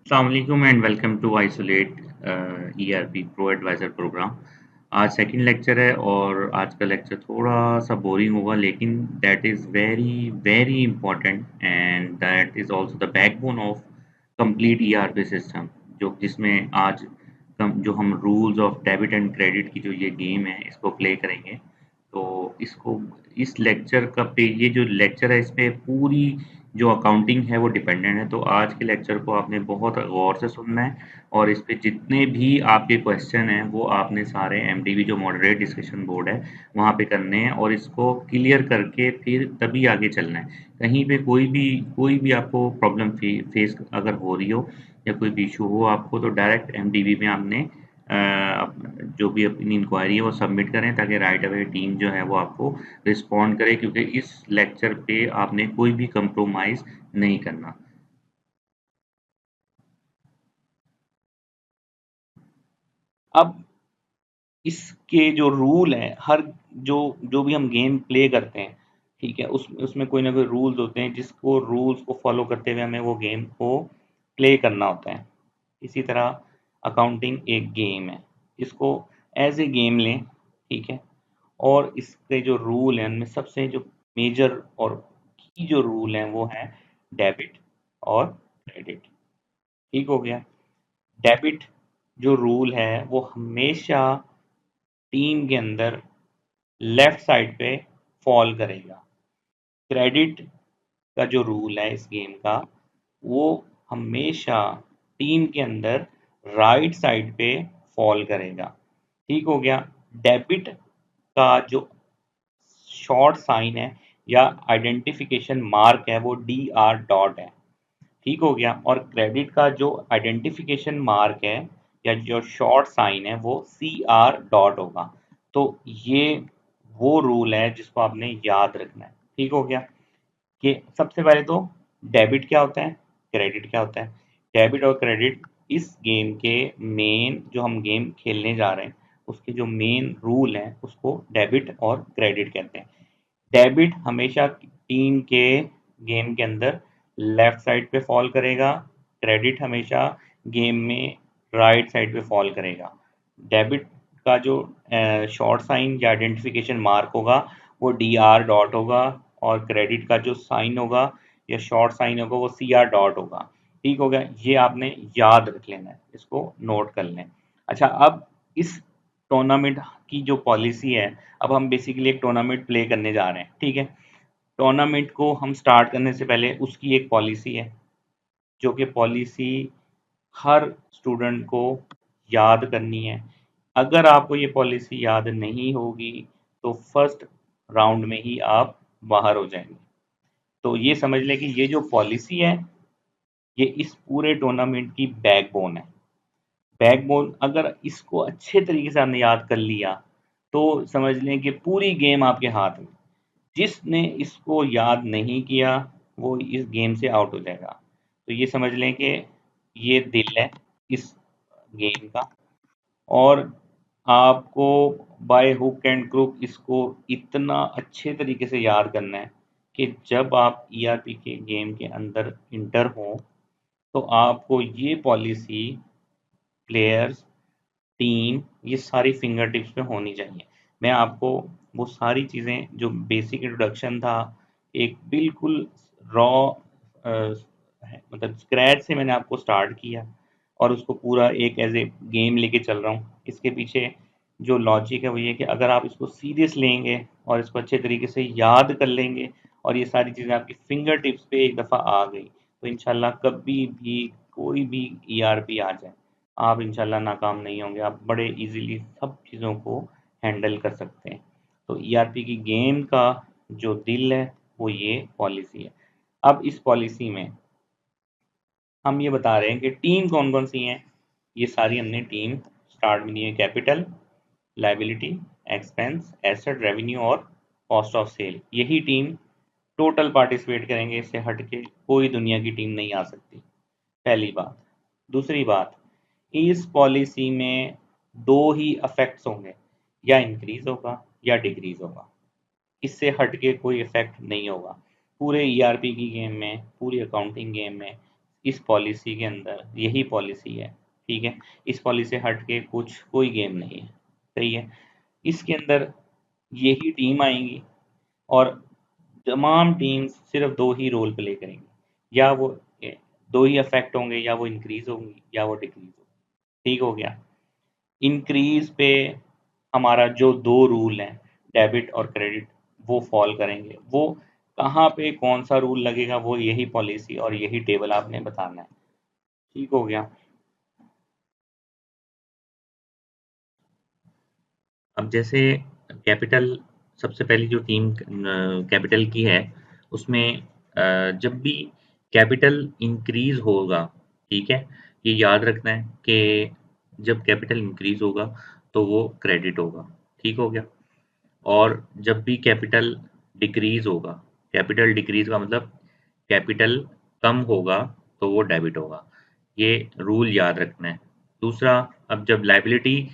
Assalamualaikum and welcome to Isolate ERP Pro Advisor programme. आज second lecture है और आज का लेक्चर थोड़ा सा बोरिंग होगा, लेकिन that is very very important and that is also the backbone of complete ERP system. जिसमें आज जो हम rules of debit and credit की जो ये गेम है इसको प्ले करेंगे। तो इसको इस लेक्चर का पे ये जो लेक्चर है इस पे पूरी जो अकाउंटिंग है वो डिपेंडेंट है। तो आज के लेक्चर को आपने बहुत गौर से सुनना है और इस पे जितने भी आपके क्वेश्चन हैं वो आपने सारे एमडीवी जो मॉडरेट डिस्कशन बोर्ड है वहाँ पे करने हैं और इसको क्लियर करके फिर तभी आगे चलना है। कहीं पे कोई भी आपको प्रॉब्लम फेस अगर हो रही हो या कोई भी इशू हो आपको, तो डायरेक्ट एमडीवी में आपने जो भी अपनी इंक्वायरी है वो सबमिट करें ताकि राइट अवे टीम जो है वो आपको रिस्पॉन्ड करे, क्योंकि इस लेक्चर पे आपने कोई भी कंप्रोमाइज नहीं करना। अब इसके जो रूल हैं, हर जो जो भी हम गेम प्ले करते हैं, ठीक है, उसमें कोई ना कोई रूल्स होते हैं जिसको रूल्स को फॉलो करते हुए हमें वो गेम को प्ले करना होता है। इसी तरह अकाउंटिंग एक गेम है, इसको एज ए गेम लें, ठीक है। और इसके जो रूल हैं उनमें सबसे जो मेजर और की जो रूल हैं वो हैं डेबिट और क्रेडिट। ठीक हो गया। डेबिट जो रूल है वो हमेशा टीम के अंदर लेफ्ट साइड पे फॉल करेगा। क्रेडिट का जो रूल है इस गेम का वो हमेशा टीम के अंदर राइट साइड पे फॉल करेगा। ठीक हो गया। डेबिट का जो शॉर्ट साइन है या आइडेंटिफिकेशन मार्क है वो DR डॉट है। ठीक हो गया। और क्रेडिट का जो आइडेंटिफिकेशन मार्क है या जो शॉर्ट साइन है वो CR डॉट होगा। तो ये वो रूल है जिसको आपने याद रखना है। ठीक हो गया कि सबसे पहले तो डेबिट क्या होता है, क्रेडिट क्या होता है। डेबिट और क्रेडिट इस गेम के मेन, जो हम गेम खेलने जा रहे हैं उसके जो मेन रूल हैं उसको डेबिट और क्रेडिट कहते हैं। डेबिट हमेशा टीम के गेम के अंदर लेफ्ट साइड पे फॉल करेगा, क्रेडिट हमेशा गेम में राइट साइड पे फॉल करेगा। डेबिट का जो शॉर्ट साइन या आइडेंटिफिकेशन मार्क होगा वो DR डॉट होगा और क्रेडिट का जो साइन होगा या शॉर्ट साइन होगा वो CR डॉट होगा। ठीक हो गया। ये आपने याद रख लेना है, इसको नोट कर लें। अच्छा, अब इस टूर्नामेंट की जो पॉलिसी है, अब हम बेसिकली एक टूर्नामेंट प्ले करने जा रहे हैं, ठीक है। टूर्नामेंट को हम स्टार्ट करने से पहले उसकी एक पॉलिसी है, जो कि पॉलिसी हर स्टूडेंट को याद करनी है। अगर आपको ये पॉलिसी याद नहीं होगी तो फर्स्ट राउंड में ही आप बाहर हो जाएंगे। तो ये समझ लें कि ये जो पॉलिसी है ये इस पूरे टूर्नामेंट की बैकबोन है। बैकबोन, अगर इसको अच्छे तरीके से आपने याद कर लिया तो समझ लें कि पूरी गेम आपके हाथ में। जिसने इसको याद नहीं किया वो इस गेम से आउट हो जाएगा। तो ये समझ लें कि ये दिल है इस गेम का। और आपको बाय हुक एंड क्रुक इसको इतना अच्छे तरीके से याद करना है कि जब आप ERP के गेम के अंदर इंटर हों तो आपको ये पॉलिसी, प्लेयर्स, टीम, ये सारी फिंगर टिप्स पे होनी चाहिए। मैं आपको वो सारी चीज़ें, जो बेसिक इंट्रोडक्शन था, एक बिल्कुल रॉ मतलब स्क्रैच से मैंने आपको स्टार्ट किया और उसको पूरा एक एज ए गेम लेके चल रहा हूँ। इसके पीछे जो लॉजिक है वो ये कि अगर आप इसको सीरियस लेंगे और इसको अच्छे तरीके से याद कर लेंगे और ये सारी चीज़ें आपकी फिंगर टिप्स पे एक दफ़ा आ गई तो इंशाल्लाह कभी भी कोई भी ERP आ जाए आप इंशाल्लाह नाकाम नहीं होंगे। आप बड़े इजीली सब चीज़ों को हैंडल कर सकते हैं। तो ERP की गेम का जो दिल है वो ये पॉलिसी है। अब इस पॉलिसी में हम ये बता रहे हैं कि टीम कौन कौन सी हैं। ये सारी हमने टीम स्टार्ट में दी है। Capital, liability, expense, asset, revenue और कॉस्ट ऑफ सेल। यही टीम टोटल पार्टिसिपेट करेंगे, इससे हट के कोई दुनिया की टीम नहीं आ सकती। पहली बात। दूसरी बात, इस पॉलिसी में दो ही इफेक्ट्स होंगे, या इंक्रीज होगा या डिक्रीज होगा। इससे हट के कोई इफेक्ट नहीं होगा। पूरे ERP की गेम में, पूरी अकाउंटिंग गेम में इस पॉलिसी के अंदर यही पॉलिसी है, ठीक है। इस पॉलिसी से हट के कोई गेम नहीं है, सही है। इसके अंदर यही टीम आएंगी और तमाम टीम्स सिर्फ दो ही रोल प्ले करेंगी, या वो दो ही अफेक्ट होंगे, या वो इंक्रीज होंगी या वो डिक्रीज होंगी। ठीक हो गया। इंक्रीज पे हमारा जो दो रूल हैं, डेबिट और क्रेडिट, वो फॉल करेंगे। वो कहाँ पे कौन सा रूल लगेगा, वो यही पॉलिसी और यही टेबल आपने बताना है। ठीक हो गया। अब जैसे कैपिटल, सबसे पहली जो टीम कैपिटल की है, उसमें जब भी कैपिटल इंक्रीज होगा, ठीक है, ये याद रखना है कि जब कैपिटल इंक्रीज होगा तो वो क्रेडिट होगा। ठीक हो गया। और जब भी कैपिटल डिक्रीज होगा, कैपिटल डिक्रीज का मतलब कैपिटल कम होगा, तो वो डेबिट होगा। ये रूल याद रखना है। दूसरा, अब जब लाइबिलिटी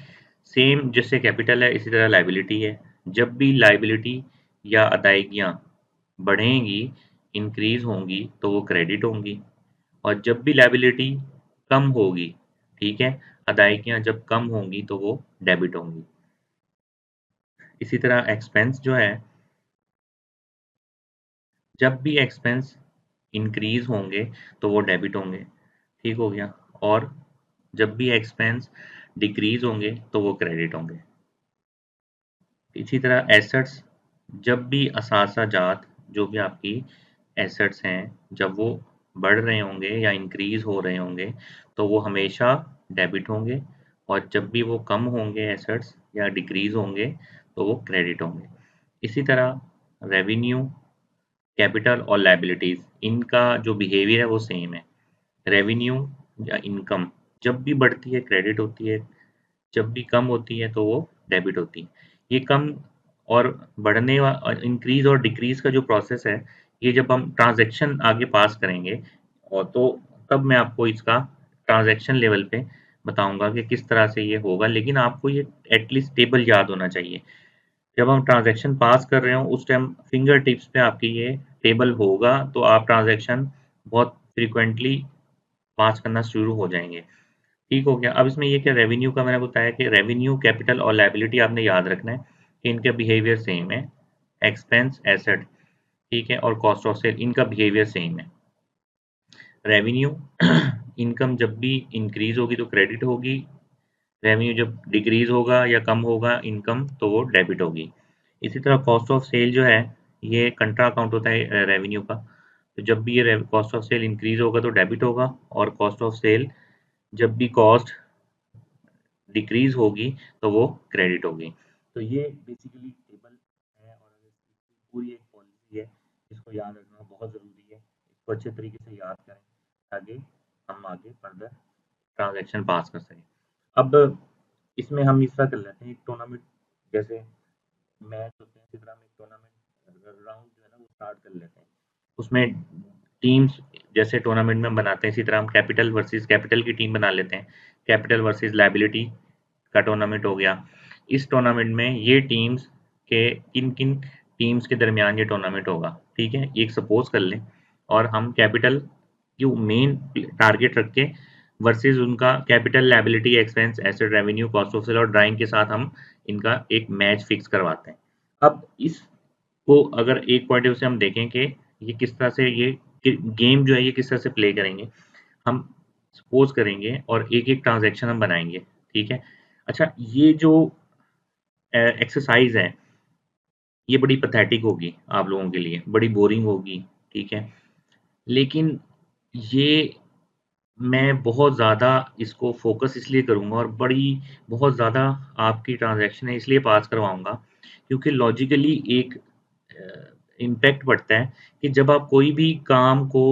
सेम जैसे कैपिटल है इसी तरह लाइबिलिटी है, जब भी लाइबिलिटी या अदायगियाँ बढ़ेंगी, इंक्रीज होंगी, तो वो क्रेडिट होंगी। और जब भी लाइबिलिटी कम होगी, ठीक है, अदायगियाँ जब कम होंगी तो वो डेबिट होंगी। इसी तरह एक्सपेंस जो है, जब भी एक्सपेंस इंक्रीज होंगे तो वो डेबिट होंगे। ठीक हो गया। और जब भी एक्सपेंस डिक्रीज होंगे तो वो क्रेडिट होंगे। इसी तरह एसेट्स, जब भी असासा जात, जो भी आपकी एसेट्स हैं, जब वो बढ़ रहे होंगे या इंक्रीज हो रहे होंगे तो वो हमेशा डेबिट होंगे। और जब भी वो कम होंगे एसेट्स या डिक्रीज होंगे तो वो क्रेडिट होंगे। इसी तरह रेवेन्यू, कैपिटल और लायबिलिटीज, इनका जो बिहेवियर है वो सेम है। रेवेन्यू या इनकम जब भी बढ़ती है क्रेडिट होती है, जब भी कम होती है तो वो डेबिट होती है। ये कम और बढ़ने और इंक्रीज और डिक्रीज का जो प्रोसेस है, ये जब हम ट्रांजैक्शन आगे पास करेंगे, और तो तब मैं आपको इसका ट्रांजैक्शन लेवल पे बताऊंगा कि किस तरह से ये होगा। लेकिन आपको ये एटलीस्ट टेबल याद होना चाहिए। जब हम ट्रांजैक्शन पास कर रहे हो उस टाइम फिंगर टिप्स पे आपकी ये टेबल होगा, तो आप ट्रांजैक्शन बहुत फ्रीक्वेंटली पास करना शुरू हो जाएंगे। ठीक हो गया। अब इसमें ये क्या, रेवेन्यू का मैंने बताया कि रेवेन्यू, कैपिटल और लायबिलिटी आपने याद रखना है कि इनका बिहेवियर सेम है। एक्सपेंस, एसेट, ठीक है, और कॉस्ट ऑफ सेल, इनका बिहेवियर सेम है। रेवेन्यू इनकम जब भी इंक्रीज होगी तो क्रेडिट होगी, रेवेन्यू जब डिक्रीज होगा या कम होगा इनकम तो वो डेबिट होगी। इसी तरह कॉस्ट ऑफ सेल जो है, ये कंट्रा अकाउंट होता है रेवेन्यू का। तो जब भी ये कॉस्ट ऑफ सेल इंक्रीज होगा तो डेबिट होगा, और कॉस्ट ऑफ सेल जब भी कॉस्ट डिक्रीज होगी तो वो क्रेडिट होगी। तो ये बेसिकली टेबल है, और पूरी एक पॉलिसी है जिसको याद रखना बहुत ज़रूरी है। इसको अच्छे तरीके से याद करें ताकि हम आगे फर्दर ट्रांजैक्शन पास कर सकें। अब इसमें हम इस तरह कर लेते हैं, एक टूर्नामेंट जैसे मैच होते हैं, इसी तरह हम एक टूर्नामेंट राउंड जो है ना वो स्टार्ट कर लेते हैं। उसमें टीम्स जैसे टूर्नामेंट में बनाते हैं, इसी तरह हम कैपिटल वर्सेस कैपिटल की टीम बना लेते हैं। कैपिटल वर्सेस लायबिलिटी का टूर्नामेंट हो गया। इस टूर्नामेंट में ये टीम्स के किन किन टीम्स के दरमियान ये टूर्नामेंट होगा, ठीक है, एक सपोज कर लें। और हम कैपिटल की मेन टारगेट रख के वर्सेस उनका capital, liability, expense, asset, revenue, cost of sale और ड्राइंग के साथ हम इनका एक मैच फिक्स करवाते हैं। अब इसको अगर एक पॉइंट ऑफ व्यू से हम देखें कि ये किस तरह से ये गेम जो है ये किस तरह से प्ले करेंगे, हम सपोज करेंगे और एक एक ट्रांजैक्शन हम बनाएंगे, ठीक है। अच्छा, ये जो एक्सरसाइज है ये बड़ी पैथेटिक होगी आप लोगों के लिए, बड़ी बोरिंग होगी, ठीक है। लेकिन ये मैं बहुत ज़्यादा इसको फोकस इसलिए करूँगा और बहुत ज़्यादा आपकी ट्रांजैक्शन है इसलिए पास करवाऊँगा, क्योंकि लॉजिकली एक इम्पैक्ट पड़ता है कि जब आप कोई भी काम को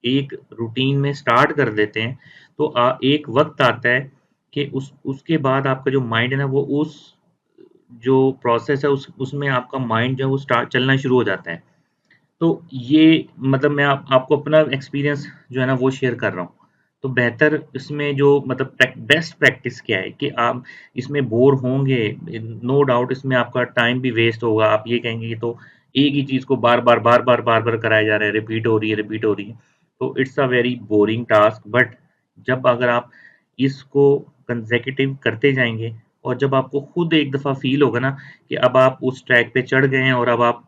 एक रूटीन में स्टार्ट कर देते हैं, तो एक वक्त आता है कि उसके बाद आपका जो माइंड है ना, वो उस जो प्रोसेस है उसमें आपका माइंड जो है वो स्टार्ट चलना शुरू हो जाता है। तो ये मतलब मैं आपको अपना एक्सपीरियंस जो है ना वो शेयर कर रहा हूँ। तो बेहतर इसमें जो मतलब बेस्ट प्रैक्टिस क्या है कि आप इसमें बोर होंगे, नो डाउट इसमें आपका टाइम भी वेस्ट होगा। आप ये कहेंगे कि तो एक ही चीज़ को बार बार कराया जा रहा है, रिपीट हो रही है, रिपीट हो रही है। तो it's a very boring task. But जब अगर आप इसको कंसेक्यूटिव करते जाएंगे और जब आपको खुद एक दफ़ा फील होगा ना कि अब आप उस ट्रैक पे चढ़ गए हैं और अब आप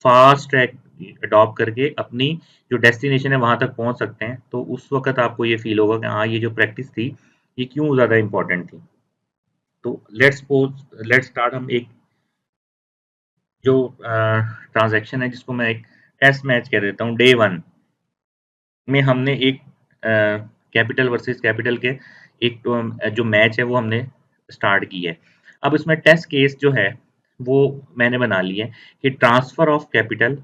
फास्ट ट्रैक अडॉप्ट करके अपनी जो डेस्टिनेशन है वहां तक पहुंच सकते हैं, तो उस वक्त आपको ये फील होगा कि हाँ, ये जो प्रैक्टिस थी ये क्यों ज़्यादा इंपॉर्टेंट थी। तो लेट्स स्टार्ट। हम एक जो ट्रांजैक्शन है जिसको मैं एक टेस्ट मैच कह देता हूँ, डे वन में हमने एक कैपिटल वर्सेस कैपिटल के एक जो मैच है वो हमने स्टार्ट की है। अब इसमें टेस्ट केस जो है वो मैंने बना ली है कि transfer of capital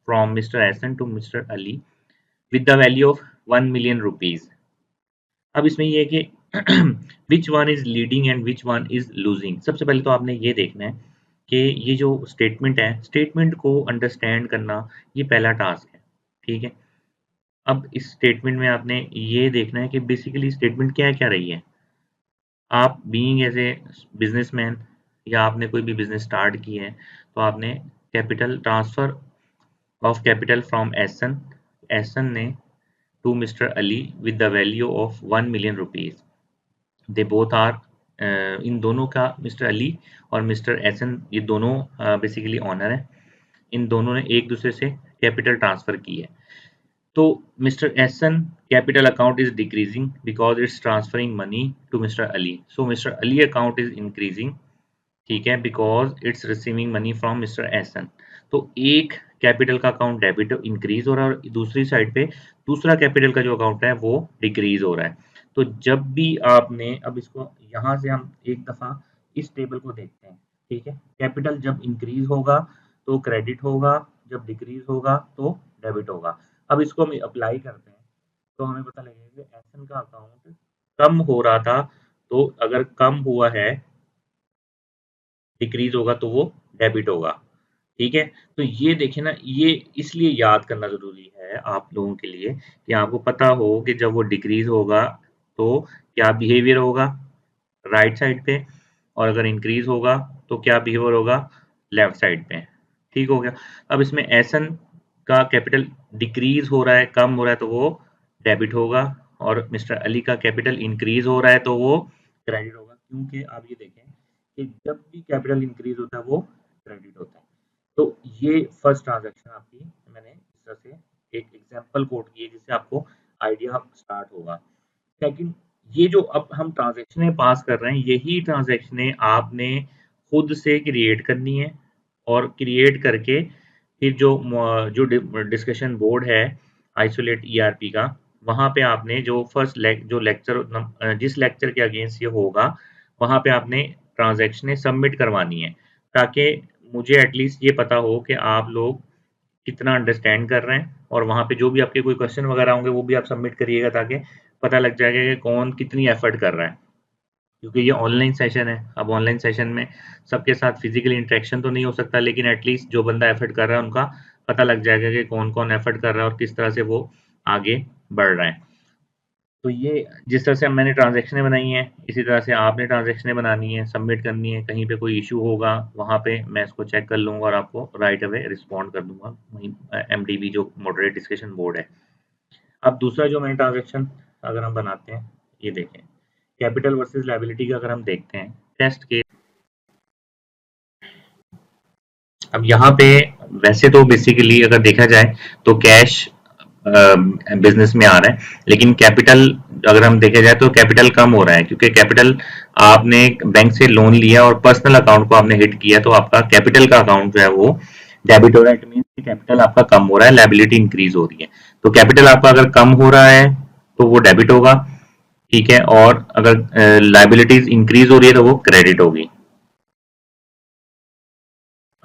from mister Ehsan to mister Ali with the value of 1 million rupees. अब इसमें ये है कि which one is leading and which one is losing. सबसे पहले तो आपने ये देखना है कि ये जो स्टेटमेंट है, स्टेटमेंट को अंडरस्टैंड करना ये पहला टास्क है। ठीक है। अब इस स्टेटमेंट में आपने ये देखना है कि बेसिकली स्टेटमेंट क्या क्या रही है। आप बीइंग एज ए बिजनेसमैन या आपने कोई भी बिजनेस स्टार्ट की है तो आपने capital transfer of capital from Ehsan, Ehsan ने to mister Ali with the value of 1 million rupees. They both are, इन दोनों का, मिस्टर अली और मिस्टर एहसन, ये दोनों बेसिकली ऑनर है। इन दोनों ने एक दूसरे से कैपिटल ट्रांसफर की है। तो mister Ehsan capital account is decreasing because it's transferring money to mister Ali. So mister Ali account is increasing, ठीक है, because it's receiving money from mister Ehsan. तो एक कैपिटल का अकाउंट डेबिट इंक्रीज हो रहा है और दूसरी साइड पे दूसरा कैपिटल का जो अकाउंट है वो डिक्रीज हो रहा है। तो जब भी आपने, अब इसको यहाँ से हम एक दफा इस टेबल को देखते हैं। ठीक है, कैपिटल जब इंक्रीज होगा तो क्रेडिट होगा, जब डिक्रीज होगा तो डेबिट होगा। अब इसको हम अप्लाई करते हैं तो हमें पता लगेगा कि एहसन का अकाउंट कम हो रहा था, तो अगर कम हुआ है, डिक्रीज होगा तो वो डेबिट होगा। ठीक है। तो ये देखिए ना, ये इसलिए याद करना ज़रूरी है आप लोगों के लिए कि आपको पता हो कि जब वो डिक्रीज होगा तो क्या बिहेवियर होगा राइट साइड पे, और अगर इंक्रीज होगा तो क्या बिहेवियर होगा लेफ्ट साइड पे। ठीक हो गया। अब इसमें एसन का कैपिटल डिक्रीज हो रहा है, कम हो रहा है, तो वो डेबिट होगा, और मिस्टर अली का कैपिटल इंक्रीज हो रहा है तो वो क्रेडिट होगा। क्योंकि आप ये देखें कि जब भी कैपिटल इंक्रीज होता है वो क्रेडिट होता है। तो ये फर्स्ट ट्रांजैक्शन आपकी मैंने इस तरह से एक एग्जांपल कोट की है जिससे आपको आइडिया स्टार्ट होगा। सेकंड, ये जो अब हम ट्रांजैक्शनें पास कर रहे हैं, यही ट्रांजैक्शनें आपने खुद से क्रिएट करनी है, और क्रिएट करके फिर जो डिस्कशन बोर्ड है आइसोलेट ईआरपी का, वहाँ पे आपने जो जो लेक्चर, जिस लेक्चर के अगेंस्ट ये होगा वहाँ पे आपने ट्रांजैक्शनें सबमिट करवानी है, ताकि मुझे एटलीस्ट ये पता हो कि आप लोग कितना अंडरस्टैंड कर रहे हैं। और वहाँ पे जो भी आपके कोई क्वेश्चन वगैरह होंगे वो भी आप सबमिट करिएगा, ताकि पता लग जाएगा कि कौन कितनी एफर्ट कर रहा है। क्योंकि ये ऑनलाइन सेशन है, अब ऑनलाइन सेशन में सबके साथ फिजिकल इंटरेक्शन तो नहीं हो सकता, लेकिन एटलीस्ट जो बंदा एफर्ट कर रहा है उनका पता लग जाएगा कि कौन कौन एफर्ट कर रहा है और किस तरह से वो आगे बढ़ रहा है। तो ये जिस तरह से मैंने ट्रांजैक्शनें बनाई हैं, इसी तरह से आपने ट्रांजैक्शनें बनानी है, सबमिट करनी है। कहीं पे कोई इशू होगा वहाँ पे मैं इसको चेक कर लूँगा और आपको राइट अवे रिस्पॉन्ड कर दूंगा, वहीं एमडीबी जो मॉडरेट डिस्कशन बोर्ड है। अब दूसरा जो मैंने ट्रांजैक्शन अगर हम बनाते हैं, ये देखें कैपिटल वर्सेस लायबिलिटी का अगर हम देखते हैं टेस्ट के। अब यहाँ पे वैसे तो बेसिकली अगर देखा जाए तो कैश बिजनेस में आ रहा है, लेकिन कैपिटल अगर हम देखे जाए तो कैपिटल कम हो रहा है, क्योंकि कैपिटल आपने बैंक से लोन लिया और पर्सनल अकाउंट को आपने हिट किया, तो आपका कैपिटल का अकाउंट जो है वो डेबिट हो रहा है। इट मीन कैपिटल आपका कम हो रहा है, लायबिलिटी इंक्रीज हो रही है। तो कैपिटल आपका अगर कम हो रहा है तो वो डेबिट होगा, ठीक है, और अगर लायबिलिटीज इंक्रीज हो रही है तो वो क्रेडिट होगी।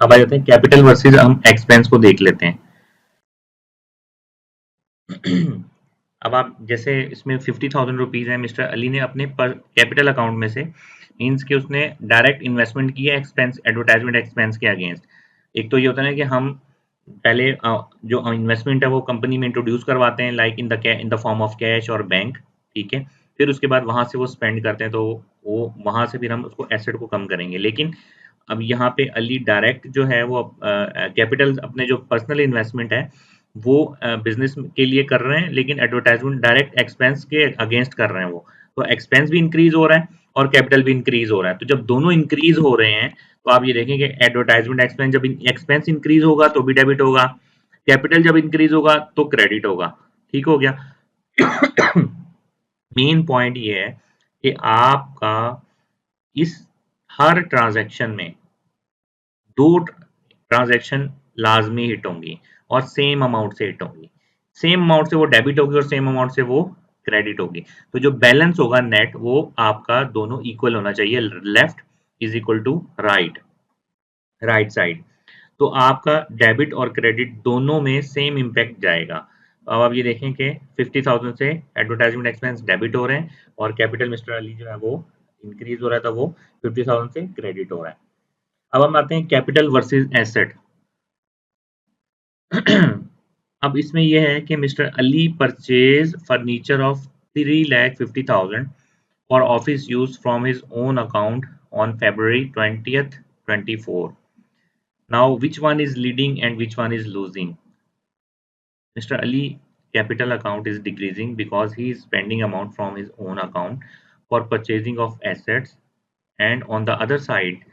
अब आ जाते हैं कैपिटल वर्सेज हम एक्सपेंस को देख लेते हैं। अब आप जैसे इसमें 50,000 रुपीज है, मिस्टर अली ने अपने कैपिटल अकाउंट में से, मीन्स कि उसने डायरेक्ट इन्वेस्टमेंट किया एक्सपेंस, एडवर्टाइजमेंट एक्सपेंस के अगेंस्ट। एक तो ये होता है ना कि हम पहले जो इन्वेस्टमेंट है वो कंपनी में इंट्रोड्यूस करवाते हैं, like in the form of cash और बैंक, ठीक है। फिर उसके बाद वहां से वो स्पेंड करते हैं, तो वो वहां से फिर हम उसको एसेट को कम करेंगे। लेकिन अब यहाँ पे अली डायरेक्ट जो है वो कैपिटल अपने जो पर्सनल इन्वेस्टमेंट है वो बिजनेस के लिए कर रहे हैं, लेकिन एडवर्टाइजमेंट डायरेक्ट एक्सपेंस के अगेंस्ट कर रहे हैं वो। तो एक्सपेंस भी इंक्रीज हो रहा है और कैपिटल भी इंक्रीज हो रहा है। तो जब दोनों इंक्रीज हो रहे हैं तो आप ये देखेंगे एडवर्टाइजमेंट एक्सपेंस, जब एक्सपेंस इंक्रीज होगा तो भी डेबिट होगा, कैपिटल जब इंक्रीज होगा तो क्रेडिट होगा। ठीक हो गया। मेन पॉइंट ये है कि आपका इस हर ट्रांजैक्शन में दो ट्रांजैक्शन लाजमी हिट होंगी और सेम अमाउंट से हिट होंगी। सेम अमाउंट से वो डेबिट होगी और सेम अमाउंट से वो क्रेडिट होगी। तो जो बैलेंस होगा नेट, वो आपका दोनों इक्वल होना चाहिए, left is equal to right, right side. तो आपका डेबिट और क्रेडिट दोनों में सेम इम्पैक्ट जाएगा। अब आप ये देखें कि 50,000 से एडवर्टाइजमेंट एक्सपेंस डेबिट हो रहे हैं और कैपिटल मिस्टर अली जो है वो इंक्रीज हो रहा था, वो 50,000 से क्रेडिट हो रहा है। अब हम आते हैं कैपिटल वर्सेस एसेट। अब इसमें यह है कि mister Ali purchase furniture of 3,50,000 for office use from his own account on February 20th 24. Now which one is leading and which one is losing? Mr. Ali capital account is decreasing because he is spending amount from his own account for purchasing of assets, and on the other side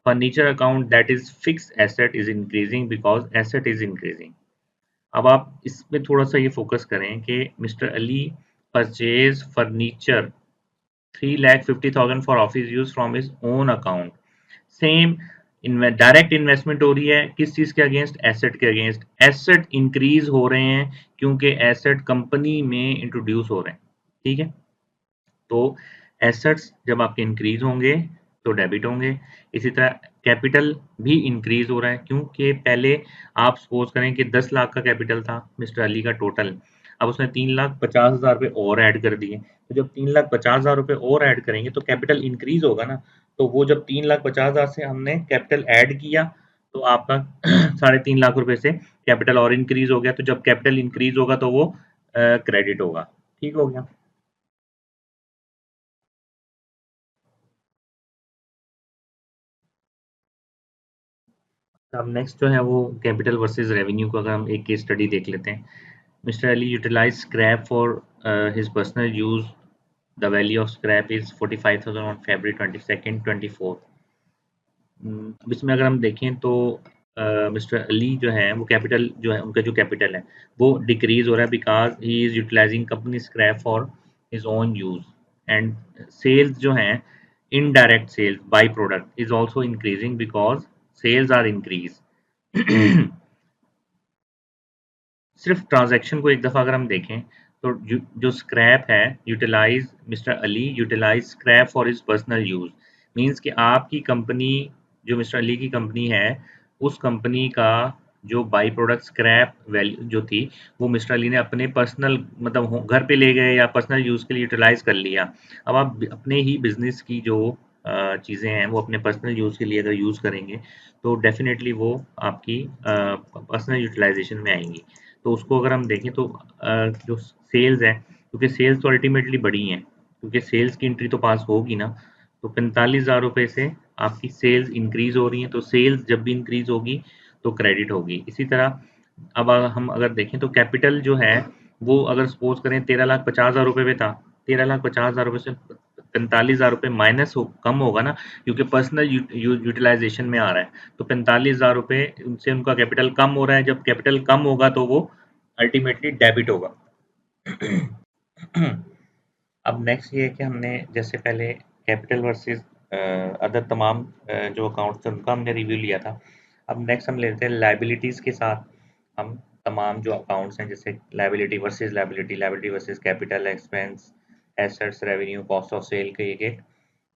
furniture account, that is fixed asset, is increasing because asset is increasing. अब आप इसमें थोड़ा सा ये focus करें कि mister Ali purchase furniture 3,50,000 for office use from his own account. Same direct investment हो रही है किस चीज के अगेंस्ट? एसेट के अगेंस्ट। एसेट इंक्रीज हो रहे हैं क्योंकि एसेट कंपनी में इंट्रोड्यूस हो रहे हैं। ठीक है, तो एसेट्स जब आपके इंक्रीज होंगे तो डेबिट होंगे। इसी तरह कैपिटल भी इंक्रीज हो रहा है क्योंकि पहले आप सपोज करें कि 10 लाख का कैपिटल था मिस्टर अली का टोटल, अब उसने 3,50,000 रुपये और ऐड कर दिए। तो जब 3,50,000 रुपये और ऐड करेंगे तो कैपिटल इंक्रीज होगा ना। तो वो जब 3,50,000 से हमने कैपिटल ऐड किया तो आपका 3.5 लाख रुपए से कैपिटल और इंक्रीज हो गया। तो जब कैपिटल इंक्रीज होगा तो वो क्रेडिट होगा। ठीक हो गया। अब नेक्स्ट जो है वो कैपिटल वर्सेस रेवेन्यू को अगर हम एक केस स्टडी देख लेते हैं। Mister Ali utilise scrap for his personal use. The value of scrap is 45,000 on February 22nd 24। अब इसमें अगर हम देखें तो मिस्टर अली जो है वो कैपिटल जो है उनका जो कैपिटल है वो डिक्रीज हो रहा है because he is utilising company scrap for his own use. And sales जो है indirect sales by product is also increasing because sales are increase. सिर्फ ट्रांजैक्शन को एक दफा अगर हम देखें तो जो स्क्रैप है, utilise mister Ali utilise scrap for his personal use, means कि आपकी कंपनी, जो मिस्टर अली की कंपनी है, उस कंपनी का जो बाई प्रोडक्ट स्क्रैप वैल्यू जो थी वो मिस्टर अली ने अपने पर्सनल मतलब घर पे ले गए या पर्सनल यूज के लिए यूटिलाइज कर लिया। अब आप अपने ही बिजनेस की जो चीज़ें हैं वो अपने पर्सनल यूज़ के लिए अगर यूज़ करेंगे तो डेफिनेटली वो आपकी पर्सनल यूटिलाइजेशन में आएंगी। तो उसको अगर हम देखें तो जो सेल्स है, क्योंकि सेल्स तो अल्टीमेटली बढ़ी हैं, क्योंकि सेल्स की एंट्री तो पास होगी ना। तो 45,000 रुपये से आपकी सेल्स इंक्रीज हो रही हैं, तो सेल्स जब भी इंक्रीज होगी तो क्रेडिट होगी। इसी तरह अब हम अगर देखें तो कैपिटल जो है वो अगर सपोज करें 13,50,000 रुपये में था, 13,50,000 रुपये से 45,000 रुपये माइनस कम होगा ना, क्योंकि पर्सनल यूटिलाइजेशन में आ रहा है। तो 45,000 रुपये उनसे उनका कैपिटल कम हो रहा है, जब कैपिटल कम होगा तो वो अल्टीमेटली डेबिट होगा। अब नेक्स्ट ये है कि हमने जैसे पहले कैपिटल वर्सेस अदर तमाम जो अकाउंट्स थे उनका हमने रिव्यू लिया था। अब नेक्स्ट हम लेते हैं लाइबिलिटीज़ के साथ। हम तमाम जो अकाउंट्स हैं जैसे liability versus liability, liability versus capital, expense, assets, revenue, cost of sale के एक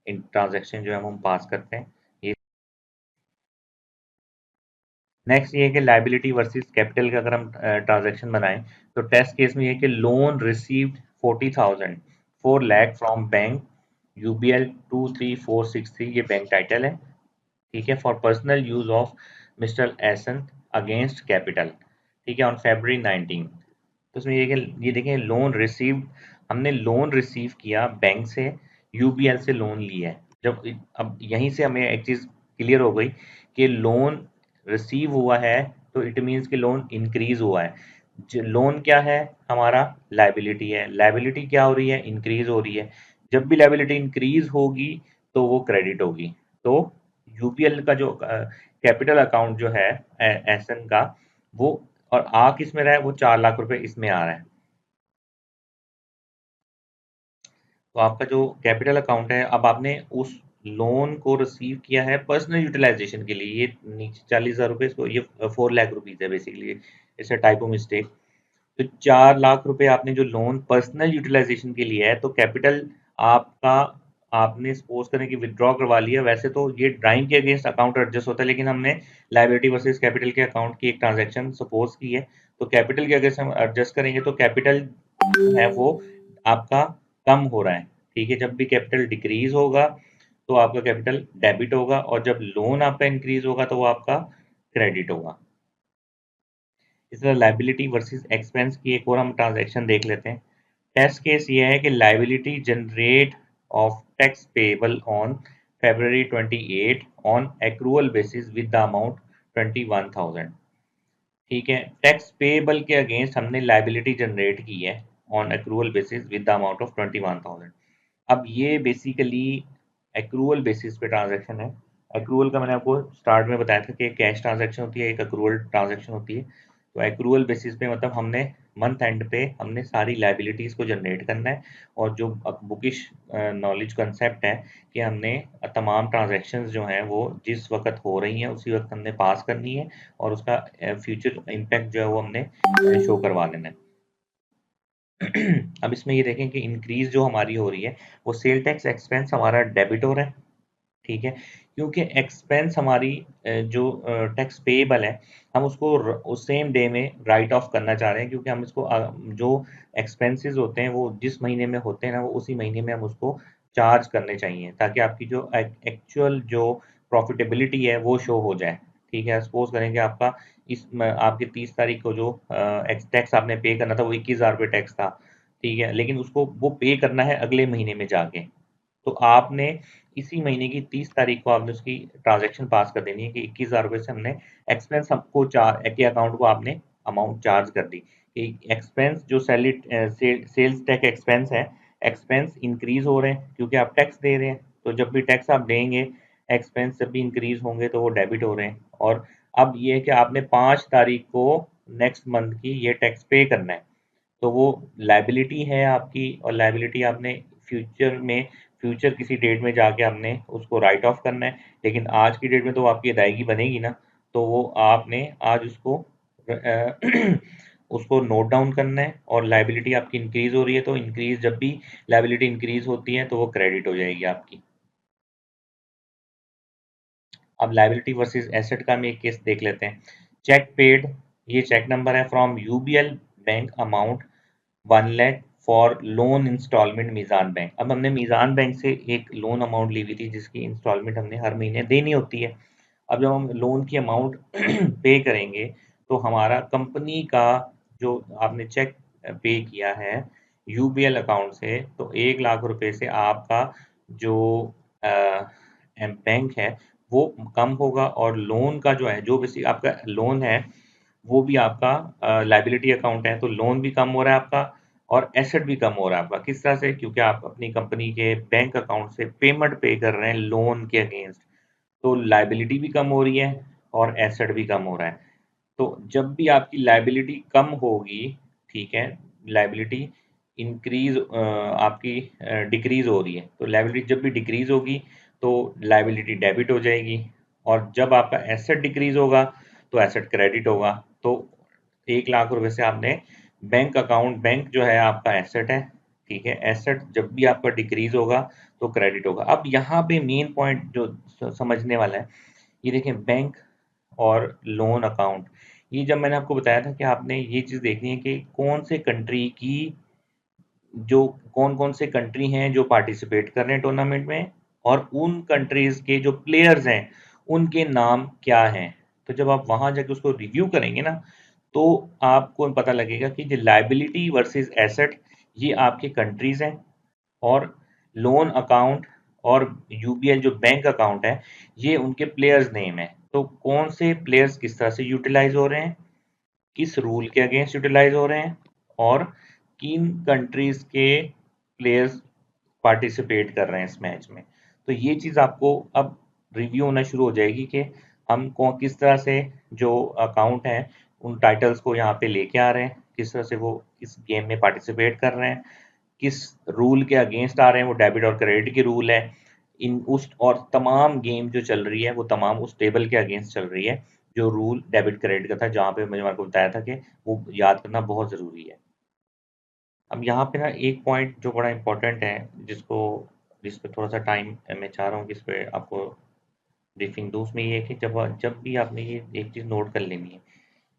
इन ट्रांजैक्शन जो है हम पास करते हैं। ये नेक्स्ट ये है कि लाइबिलिटी वर्सेस कैपिटल का अगर हम ट्रांजैक्शन बनाएं तो टेस्ट केस में ये है कि loan received 40,000 4 lakh from bank UBL 23463, ये बैंक टाइटल है। ठीक है, for personal use of mister essence against capital. ठीक है, ऑन February 19। तो उसमें ये देखें लोन रिसीव्ड, हमने लोन रिसीव किया बैंक से, यूबीएल से लोन लिया है। जब अब यहीं से हमें एक चीज़ क्लियर हो गई कि लोन रिसीव हुआ है तो इट मीन्स कि लोन इंक्रीज हुआ है। लोन क्या है? हमारा लायबिलिटी है। लायबिलिटी क्या हो रही है? इंक्रीज हो रही है। जब भी लायबिलिटी इंक्रीज होगी तो वो क्रेडिट होगी। तो यूपीएल का जो कैपिटल अकाउंट जो है एसएन का, वो और आ किस में रहा है? वो 4 लाख रुपए इसमें आ रहा है। तो आपका जो कैपिटल अकाउंट है, अब आपने उस लोन को रिसीव किया है पर्सनल यूटिलाइजेशन के लिए, ये नीचे 40,000 रुपये, इसको ये 4 लाख रुपीज है basically, it's a typo mistake. तो 4 लाख रुपए आपने जो लोन पर्सनल यूटिलाइजेशन के लिए है, तो कैपिटल आपका, आपने सपोज करें कि विदड्रॉ करवा लिया, वैसे तो ये ड्राइंग के अगेंस्ट अकाउंट एडजस्ट होता है, लेकिन हमने लाइबिलिटी वर्सेस कैपिटल के अकाउंट की एक ट्रांजैक्शन सपोज की है, तो कैपिटल के अगेंस्ट हम एडजस्ट करेंगे तो कैपिटल है वो आपका कम हो रहा है। ठीक है, जब भी कैपिटल डिक्रीज होगा तो आपका कैपिटल डेबिट होगा, और जब लोन आपका इंक्रीज होगा तो वो आपका क्रेडिट होगा। इस तरह लाइबिलिटी वर्सेस एक्सपेंस की एक और हम ट्रांजैक्शन देख लेते हैं। टेस्ट केस ये है कि liability generate of tax payable on February 28 on accrual basis with the amount 21,000। ठीक है, टैक्स पेबल के अगेंस्ट हमने लाइबिलिटी जनरेट की है on accrual basis with the amount of 21,000। अब ये बेसिकली एक्रूअल बेसिस पे ट्रांजैक्शन है। एक्रूअल का मैंने आपको स्टार्ट में बताया था कि एक कैश ट्रांजैक्शन होती है, एक एक्रूअल ट्रांजैक्शन होती है। तो एक्रूअल बेसिस पे मतलब हमने मंथ एंड पे हमने सारी लाइबिलिटीज को जनरेट करना है, और जो बुकिश नॉलेज कंसेप्ट है कि हमने तमाम ट्रांजैक्शंस जो हैं वो जिस वक्त हो रही हैं उसी वक्त हमने पास करनी है, और उसका फ्यूचर इम्पैक्ट जो है वो हमने शो करवा लेना है। अब इसमें ये देखें कि इंक्रीज जो हमारी हो रही है वो सेल टैक्स एक्सपेंस हमारा डेबिट हो रहा है। ठीक है, क्योंकि एक्सपेंस हमारी जो टैक्स पेएबल है, हम उसको उस सेम डे में राइट ऑफ करना चाह रहे हैं, क्योंकि हम इसको जो एक्सपेंसेस होते हैं वो जिस महीने में होते हैं ना, वो उसी महीने में हम उसको चार्ज करने चाहिए, ताकि आपकी जो एक्चुअल जो प्रॉफिटेबिलिटी है वो शो हो जाए। ठीक है, सपोज करेंगे आपका आपकी 30 तारीख को जो टैक्स आपने पे करना था वो 21,000 रुपये टैक्स था। ठीक है, लेकिन उसको वो पे करना है अगले महीने में जाके। तो आपने इसी महीने की 30 तारीख को आपने उसकी ट्रांजैक्शन पास कर देनी है कि 21,000 रुपये से हमने एक्सपेंस हमको के अकाउंट को आपने अमाउंट चार्ज कर दी। एक्सपेंस जो सेल्स टैक्स एक्सपेंस है, एक्सपेंस इंक्रीज हो रहे हैं क्योंकि आप टैक्स दे रहे हैं। तो जब भी टैक्स आप देंगे, एक्सपेंस जब भी इंक्रीज होंगे तो वो डेबिट हो रहे हैं। और अब ये है कि आपने 5 तारीख को नेक्स्ट मंथ की ये टैक्स पे करना है, तो वो लायबिलिटी है आपकी, और लायबिलिटी आपने फ्यूचर में, फ्यूचर किसी डेट में जाके आपने उसको राइट ऑफ करना है, लेकिन आज की डेट में तो आपकी अदायगी बनेगी ना, तो वो आपने आज उसको उसको नोट डाउन करना है। और लायबिलिटी आपकी इंक्रीज हो रही है, तो इंक्रीज जब भी लायबिलिटी इंक्रीज होती है तो वो क्रेडिट हो जाएगी आपकी। अब लायबिलिटी वर्सेस एसेट का हम एक केस देख लेते हैं। चेक पेड, ये चेक नंबर है from UBL bank amount 1 lakh for loan instalment Meezan bank. अब हमने मीज़ान बैंक से एक लोन अमाउंट ली हुई थी जिसकी इंस्टॉलमेंट हमने हर महीने देनी होती है। अब जब हम लोन की अमाउंट पे करेंगे तो हमारा कंपनी का जो आपने चेक पे किया है यूबीएल अकाउंट से, तो 1 लाख रुपए से आपका जो बैंक है वो कम होगा, और लोन का जो है, जो बेसिक आपका लोन है वो भी आपका लाइबिलिटी अकाउंट है, तो लोन भी कम हो रहा है आपका, और एसेट भी कम हो रहा है आपका। किस तरह से? क्योंकि आप अपनी कंपनी के बैंक अकाउंट से पेमेंट पे कर रहे हैं लोन के अगेंस्ट, तो लाइबिलिटी भी कम हो रही है और एसेट भी कम हो रहा है। तो जब भी आपकी लाइबिलिटी कम होगी, ठीक है, लाइबिलिटी इंक्रीज आपकी डिक्रीज हो रही है, तो लाइबिलिटी जब भी डिक्रीज होगी तो लाइबिलिटी डेबिट हो जाएगी, और जब आपका एसेट डिक्रीज होगा तो एसेट क्रेडिट होगा। तो 1 लाख रुपए से आपने बैंक अकाउंट, बैंक जो है आपका एसेट है। ठीक है, एसेट जब भी आपका डिक्रीज होगा तो क्रेडिट होगा। अब यहाँ पे मेन पॉइंट जो समझने वाला है, ये देखें, बैंक और लोन अकाउंट, ये जब मैंने आपको बताया था कि आपने ये चीज़ देखनी है कि कौन से कंट्री की, जो कौन-कौन से कंट्री हैं जो पार्टिसिपेट कर रहे हैं टूर्नामेंट में, और उन कंट्रीज़ के जो प्लेयर्स हैं, उनके नाम क्या हैं। तो जब आप वहाँ जाके उसको रिव्यू करेंगे ना, तो आपको पता लगेगा कि जो लायबिलिटी वर्सेस एसेट, ये आपके कंट्रीज़ हैं, और लोन अकाउंट और यूबीएल जो बैंक अकाउंट है, ये उनके प्लेयर्स नेम है। तो कौन से प्लेयर्स किस तरह से यूटिलाइज हो रहे हैं, किस रूल के अगेंस्ट यूटिलाइज हो रहे हैं और किन कंट्रीज के प्लेयर्स पार्टिसिपेट कर रहे हैं इस मैच में। तो ये चीज़ आपको अब रिव्यू होना शुरू हो जाएगी कि हम किस तरह से जो अकाउंट हैं उन टाइटल्स को यहाँ पे लेके आ रहे हैं, किस तरह से वो इस गेम में पार्टिसिपेट कर रहे हैं, किस रूल के अगेंस्ट आ रहे हैं, वो डेबिट और क्रेडिट की रूल है इन उस, और तमाम गेम जो चल रही है वो तमाम उस टेबल के अगेंस्ट चल रही है जो रूल डेबिट क्रेडिट का था, जहाँ पे मैंने आपको बताया था कि वो याद करना बहुत ज़रूरी है। अब यहाँ पे ना एक पॉइंट जो बड़ा इंपॉर्टेंट है, जिस पे थोड़ा सा टाइम मैं चाह रहा हूँ कि इस पे आपको ब्रीफिंग दूँ, उसमें ये है कि जब जब भी आपने ये एक चीज़ नोट कर लेनी है,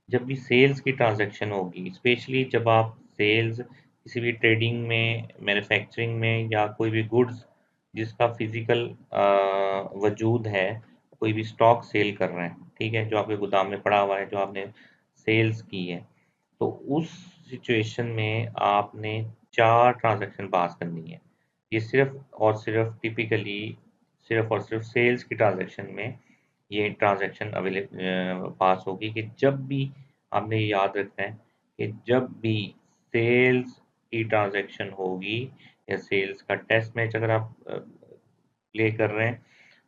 जब भी सेल्स की ट्रांजैक्शन होगी, स्पेशली जब आप सेल्स किसी भी ट्रेडिंग में, मैन्युफैक्चरिंग में या कोई भी गुड्स जिसका फिजिकल वजूद है, कोई भी स्टॉक सेल कर रहे हैं, ठीक है, जो आपके गोदाम में पड़ा हुआ है, जो आपने सेल्स की है, तो उस सिचुएशन में आपने 4 ट्रांज़ैक्शन पास करनी है। ये सिर्फ़ टिपिकली सिर्फ़ और सिर्फ़ सेल्स की ट्रांज़ैक्शन में ये ट्रांज़ैक्शन पास होगी कि जब भी आपने ये याद रखना है कि जब भी सेल्स की ट्रांज़ैक्शन होगी या सेल्स का टेस्ट मैच अगर आप प्ले कर रहे हैं,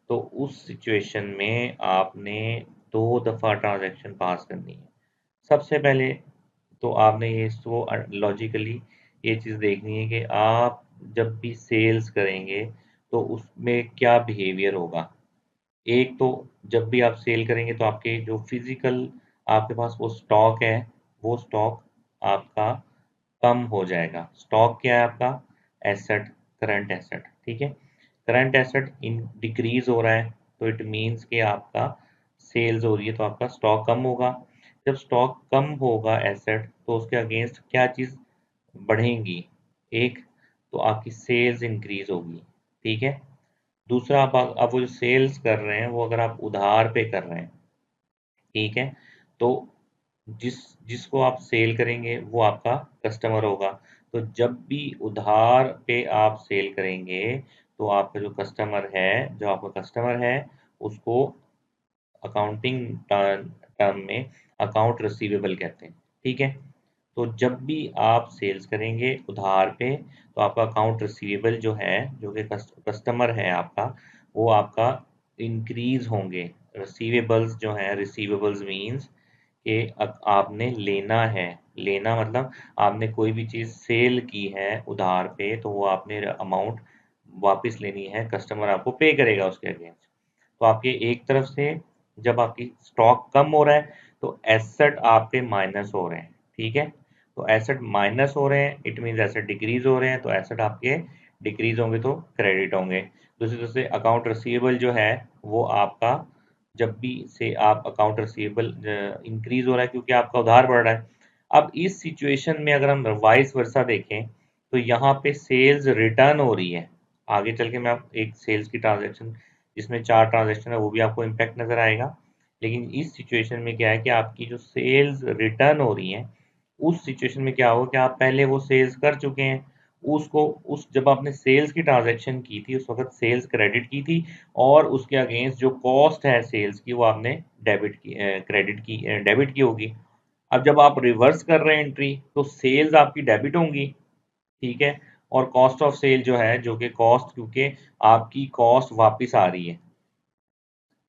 तो उस सिचुएशन में आपने 2 दफ़ा ट्रांज़ैक्शन पास करनी है। सबसे पहले तो आपने ये इसको लॉजिकली ये चीज़ देखनी है कि आप जब भी सेल्स करेंगे तो उसमें क्या बिहेवियर होगा। एक तो जब भी आप सेल करेंगे तो आपके जो फिजिकल आपके पास वो स्टॉक है, वो स्टॉक आपका कम हो जाएगा। स्टॉक क्या है आपका? एसेट, करंट एसेट, ठीक है। करंट एसेट इन डिक्रीज हो रहा है तो इट मीन्स कि आपका सेल्स हो रही है तो आपका स्टॉक कम होगा। जब स्टॉक कम होगा एसेट, तो उसके अगेंस्ट क्या चीज़ बढ़ेंगी? एक तो आपकी सेल्स इंक्रीज होगी, ठीक है। दूसरा, आप वो जो सेल्स कर रहे हैं वो अगर आप उधार पे कर रहे हैं, ठीक है, तो जिस जिसको आप सेल करेंगे वो आपका कस्टमर होगा। तो जब भी उधार पे आप सेल करेंगे तो आपका जो आपका कस्टमर है उसको अकाउंटिंग टर्म में अकाउंट रिसीवेबल कहते हैं, ठीक है। तो जब भी आप सेल्स करेंगे उधार पे तो आपका अकाउंट रिसीवेबल जो है, जो कि कस्टमर है आपका, वो आपका इंक्रीज होंगे। रिसीवेबल्स जो है, रिसीवेबल्स मीन्स कि आपने लेना है, लेना मतलब आपने कोई भी चीज़ सेल की है उधार पे तो वो आपने अमाउंट वापस लेनी है, कस्टमर आपको पे करेगा उसके अगेंस्ट। तो आपके एक तरफ से जब आपकी स्टॉक कम हो रहा है तो एसेट आपके माइनस हो रहे हैं, ठीक है। तो एसेट माइनस हो रहे हैं इट मीन्स एसेट डिक्रीज हो रहे हैं, तो एसेट आपके डिक्रीज होंगे तो क्रेडिट होंगे। दूसरी तरफ से अकाउंट रिसीवेबल जो है वो आपका, जब भी से आप अकाउंट रिसीवेबल इंक्रीज हो रहा है क्योंकि आपका उधार बढ़ रहा है। अब इस सिचुएशन में अगर हम वाइस वर्सा देखें तो यहाँ पे सेल्स रिटर्न हो रही है। आगे चल के मैं आप एक सेल्स की ट्रांजैक्शन जिसमें 4 ट्रांजैक्शन है वो भी आपको इम्पैक्ट नज़र आएगा। लेकिन इस सिचुएशन में क्या है कि आपकी जो सेल्स रिटर्न हो रही हैं, उस सिचुएशन में क्या होगा कि आप पहले वो सेल्स कर चुके हैं। उसको उस जब आपने सेल्स की ट्रांजैक्शन की थी, उस वक़्त सेल्स क्रेडिट की थी और उसके अगेंस्ट जो कॉस्ट है सेल्स की वो आपने डेबिट की होगी। अब जब आप रिवर्स कर रहे हैं एंट्री तो सेल्स आपकी डेबिट होंगी, ठीक है। और कॉस्ट ऑफ सेल जो है, जो कि कॉस्ट, क्योंकि आपकी कॉस्ट वापस आ रही है,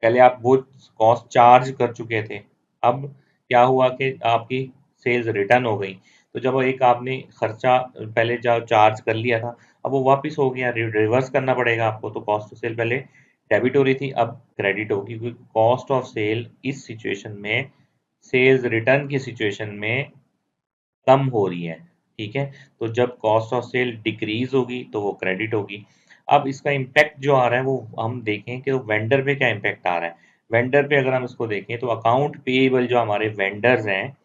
पहले आप वो कॉस्ट चार्ज कर चुके थे, अब क्या हुआ कि आपकी सेल्स रिटर्न हो गई। तो जब एक आपने खर्चा पहले जो चार्ज कर लिया था अब वो वापस हो गया, रिवर्स करना पड़ेगा आपको। तो कॉस्ट ऑफ सेल पहले डेबिट हो रही थी अब क्रेडिट होगी, क्योंकि कॉस्ट ऑफ सेल इस सिचुएशन में सेल्स रिटर्न की सिचुएशन में कम हो रही है, ठीक है। तो जब कॉस्ट ऑफ सेल डिक्रीज होगी तो वो क्रेडिट होगी। अब इसका इम्पैक्ट जो आ रहा है वो हम देखें कि वेंडर पे क्या इम्पैक्ट आ रहा है। वेंडर पे अगर हम इसको देखें तो अकाउंट पेएबल जो हमारे वेंडर्स हैं,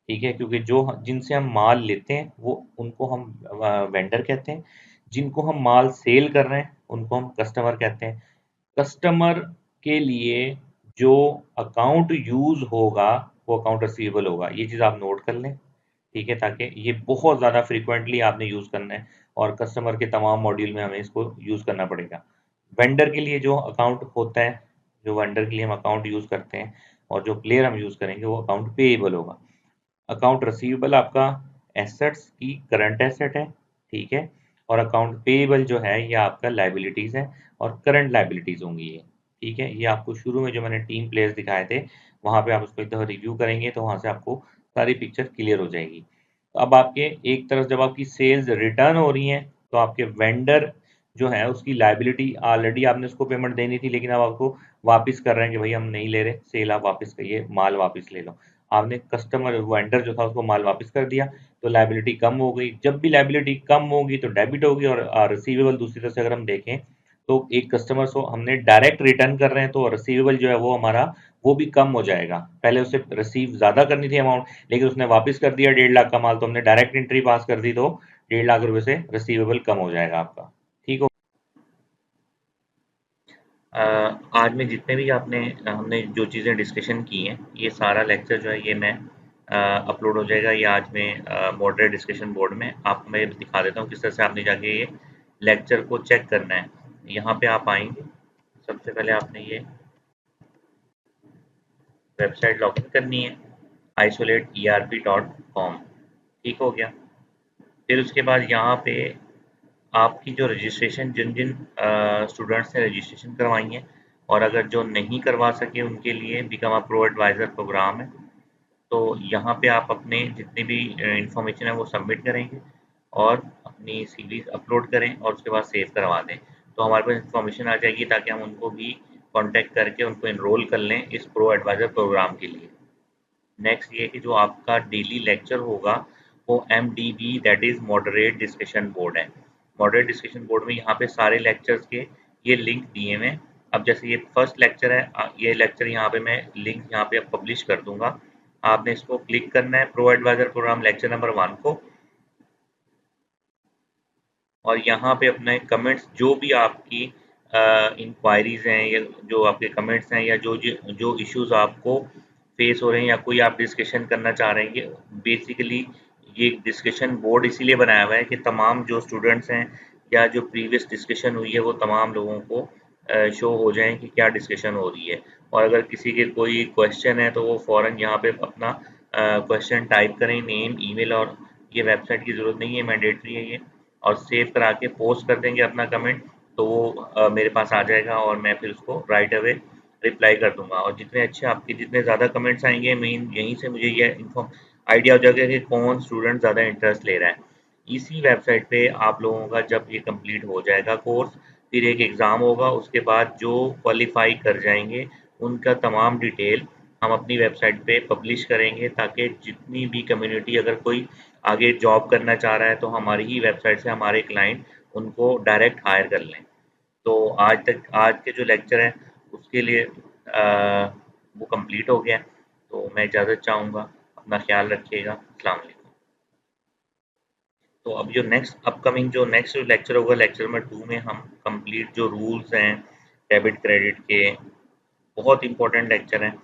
ठीक है, क्योंकि जो जिनसे हम माल लेते हैं वो उनको हम वेंडर कहते हैं, जिनको हम माल सेल कर रहे हैं उनको हम कस्टमर कहते हैं। कस्टमर के लिए जो अकाउंट यूज होगा वो अकाउंट रिसीवेबल होगा, ये चीज़ आप नोट कर लें, ठीक है, ताकि ये बहुत ज़्यादा फ्रीक्वेंटली आपने यूज़ करना है और कस्टमर के तमाम मॉड्यूल में हमें इसको यूज़ करना पड़ेगा। वेंडर के लिए जो अकाउंट होता है, जो वेंडर के लिए हम अकाउंट यूज़ करते हैं और जो प्लेयर हम यूज़ करेंगे वो अकाउंट पेएबल होगा। अकाउंट रिसीवेबल आपका एसेट्स की करंट एसेट है, ठीक है, और अकाउंट पेएबल जो है ये आपका लायबिलिटीज़ है और करंट लायबिलिटीज़ होंगी ये, ठीक है। ये आपको शुरू में जो मैंने 3 प्लेयर्स दिखाए थे, वहाँ पे आप उसको एक दफ़ा रिव्यू करेंगे तो वहाँ से आपको सारी पिक्चर क्लियर हो जाएगी। अब आपके एक तरफ जब आपकी सेल्स रिटर्न हो रही हैं, तो आपके वेंडर जो है उसकी लायबिलिटी ऑलरेडी आपने उसको पेमेंट देनी थी, लेकिन अब आपको वापस कर रहे हैं कि भई हम नहीं ले रहे, सेल आप वापस करिए, माल वापस ले लो। आपने कस्टमर वेंडर जो था उसको माल वापस कर दिया, तो लायबिलिटी कम हो गई। जब भी लायबिलिटी कम होगी तो डेबिट होगी और रिसीवेबल दूसरी तरफ से अगर हम देखें, तो एक कस्टमर को हमने डायरेक्ट रिटर्न कर रहे हैं तो रिसीवेबल जो है वो हमारा वो भी कम हो जाएगा। पहले उसे रिसीव ज़्यादा करनी थी अमाउंट, लेकिन उसने वापस कर दिया 1.5 लाख का माल, तो हमने डायरेक्ट एंट्री पास कर दी, तो 1.5 लाख रुपए से रिसीवेबल कम हो जाएगा आपका। ठीक हो। आज में जितने भी हमने जो चीज़ें डिस्कशन की हैं, ये सारा लेक्चर जो है ये मैं अपलोड हो जाएगा ये आज में मॉडरेट डिस्कशन बोर्ड में। आपको मैं दिखा देता हूँ किस तरह से आपने जाके ये लेक्चर को चेक करना है। यहाँ पे आप आएंगे, सबसे पहले आपने ये वेबसाइट लॉगिन करनी है, isolateenerp.com। ठीक हो गया। फिर उसके बाद यहाँ पे आपकी जो रजिस्ट्रेशन जिन जिन स्टूडेंट्स ने रजिस्ट्रेशन करवाई है और अगर जो नहीं करवा सके उनके लिए become a pro advisor programme है। तो यहाँ पे आप अपने जितनी भी इंफॉर्मेशन है वो सबमिट करेंगे और अपनी सीवी अपलोड करें और उसके बाद सेव करवा दें, तो हमारे पास इंफॉर्मेशन आ जाएगी ताकि हम उनको भी कांटेक्ट करके उनको एनरोल कर लें इस प्रो एडवाइज़र प्रोग्राम के लिए। नेक्स्ट ये कि जो आपका डेली लेक्चर होगा वो MDB that is moderate discussion board है। मॉडरेट डिस्कशन बोर्ड में यहाँ पे सारे लेक्चर्स के ये लिंक दिए हुए हैं। अब जैसे ये फर्स्ट लेक्चर है, ये लेक्चर यहाँ पे मैं लिंक यहाँ पे पब्लिश कर दूंगा। आपने इसको क्लिक करना है pro advisor programme lecture number 1 को, और यहाँ पे अपने कमेंट्स जो भी आपकी इंक्वायरीज हैं या जो आपके कमेंट्स हैं या जो जो इश्यूज आपको फेस हो रहे हैं या कोई आप डिस्कशन करना चाह रहे हैं, बेसिकली ये डिस्कशन बोर्ड इसीलिए बनाया हुआ है कि तमाम जो स्टूडेंट्स हैं या जो प्रीवियस डिस्कशन हुई है वो तमाम लोगों को शो हो जाए कि क्या डिस्कशन हो रही है। और अगर किसी के कोई क्वेश्चन है तो वो फ़ौरन यहाँ पे अपना क्वेश्चन टाइप करें, नेम, ईमेल, और ये वेबसाइट की ज़रूरत नहीं है, मैंडेटरी है ये, और सेव करा के पोस्ट कर देंगे अपना कमेंट, तो वो मेरे पास आ जाएगा और मैं फिर उसको राइट अवे रिप्लाई कर दूंगा। और जितने अच्छे आपके जितने ज़्यादा कमेंट्स आएंगे, मेन यहीं से मुझे ये इन्फॉर्म आइडिया हो जाएगा कि कौन स्टूडेंट ज़्यादा इंटरेस्ट ले रहा है। इसी वेबसाइट पे आप लोगों का जब ये कंप्लीट हो जाएगा कोर्स, फिर एक एग्ज़ाम होगा, उसके बाद जो क्वालिफाई कर जाएंगे उनका तमाम डिटेल हम अपनी वेबसाइट पे पब्लिश करेंगे, ताकि जितनी भी कम्युनिटी अगर कोई आगे जॉब करना चाह रहा है तो हमारी ही वेबसाइट से हमारे क्लाइंट उनको डायरेक्ट हायर कर लें। तो आज के जो लेक्चर हैं उसके लिए वो कंप्लीट हो गया। तो मैं इजाज़त चाहूँगा, अपना ख्याल रखिएगा। अस्सलाम वालेकुम। तो अब जो नेक्स्ट जो लेक्चर होगा, लेक्चर नंबर 2 में हम कंप्लीट जो रूल्स हैं डेबिट क्रेडिट के, बहुत इंपॉर्टेंट लेक्चर हैं,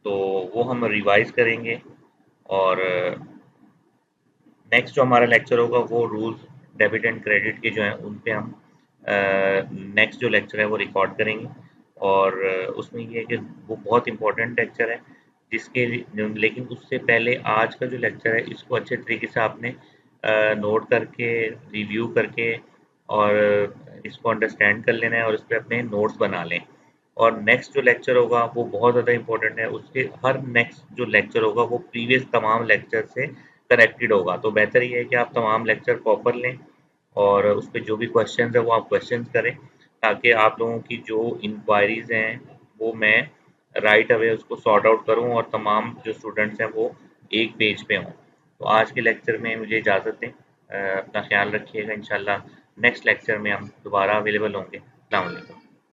तो वो हम रिवाइज करेंगे। और नेक्स्ट जो हमारा लेक्चर होगा वो रूल्स डेबिट एंड क्रेडिट के जो हैं उन पे हम नेक्स्ट जो लेक्चर है वो रिकॉर्ड करेंगे। और उसमें ये है कि वो बहुत इंपॉर्टेंट लेक्चर है, लेकिन उससे पहले आज का जो लेक्चर है इसको अच्छे तरीके से आपने नोट करके, रिव्यू करके और इसको अंडरस्टैंड कर लेना है और इस पर अपने नोट्स बना लें। और नेक्स्ट जो लेक्चर होगा वो बहुत ज़्यादा इंपॉर्टेंट है, उसके हर नेक्स्ट जो लेक्चर होगा वो प्रीवियस तमाम लेक्चर से कनेक्टेड होगा। तो बेहतर ये है कि आप तमाम लेक्चर प्रॉपर लें और उस पे जो भी क्वेश्चंस है वो आप क्वेश्चंस करें, ताकि आप लोगों की जो इंक्वायरीज़ हैं वो मैं राइट अवे उसको सॉर्ट आउट करूँ और तमाम जो स्टूडेंट्स हैं वो एक पेज पे हों। तो आज के लेक्चर में मुझे इजाज़त दें। अपना ख्याल रखिएगा। इंशाल्लाह नेक्स्ट लेक्चर में हम दोबारा अवेलेबल होंगे। अस्सलाम वालेकुम।